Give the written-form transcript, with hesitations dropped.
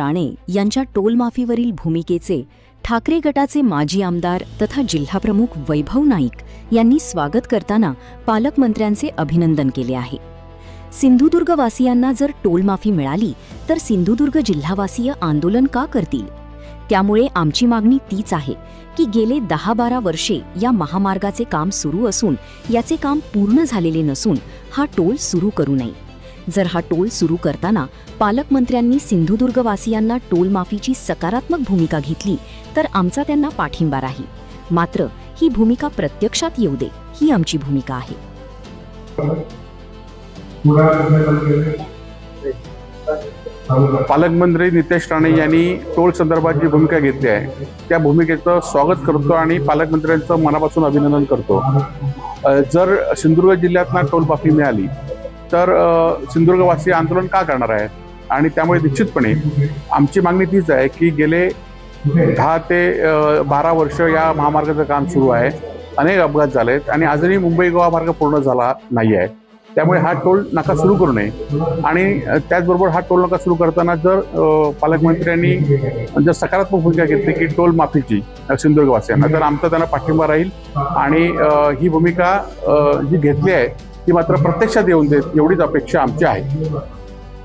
राणे यांच्या टोलमाफीवरील भूमिकेचे ठाकरे गटाचे माजी आमदार तथा जिल्हाप्रमुख वैभव नाईक यांनी स्वागत करताना पालकमंत्र्यांचे अभिनंदन केले आहे। सिंधुदुर्गवासियांना जर टोलमाफी मिळाली तर सिंधुदुर्ग जिल्हावासीय आंदोलन का करतील? त्यामुळे आमची मागणी तीच आहे की गेले 10-12 वर्षे या महामार्गाचे काम सुरू असून याचे काम पूर्ण झालेले नसून हा टोल सुरू करू नये। जर हा टोल सुरू करताना पालकमंत्र्यांनी सिंधुदुर्गवासियांना टोलमाफीची सकारात्मक भूमिका घेतली तर आमचा त्यांना पाठिंबा राहील। मात्र ही भूमिका प्रत्यक्षात येऊ दे ही आमची भूमिका आहे। पालकमंत्री नितेश राणे यांनी टोल संदर्भात जी भूमिका घेतली आहे त्या भूमिकेचं स्वागत करतो आणि पालकमंत्र्यांचं मनापासून अभिनंदन करतो। जर सिंधुदुर्ग जिल्ह्यातना टोलमाफी मिळाली तर सिंधुदुर्गवासी आंदोलन का करणार आहे आणि त्यामुळे निश्चितपणे आमची मागणी तीच आहे की गेले 10 ते 12 वर्ष या महामार्गाचं काम सुरू आहे। अनेक अपघात झालेत आणि अजूनही मुंबई गोवा मार्ग पूर्ण झाला नाही आहे। त्यामुळे हा टोल नाका सुरू करू नये आणि त्याचबरोबर हा टोल नाका सुरू करताना जर पालकमंत्र्यांनी जर सकारात्मक भूमिका घेतली की टोल माफीची सिंधुदुर्गवासियांना तर आमचा त्यांना पाठिंबा राहील आणि ही भूमिका जी घेतली आहे ती मात्र प्रत्यक्षात येऊन देत एवढीच अपेक्षा आमची आहे।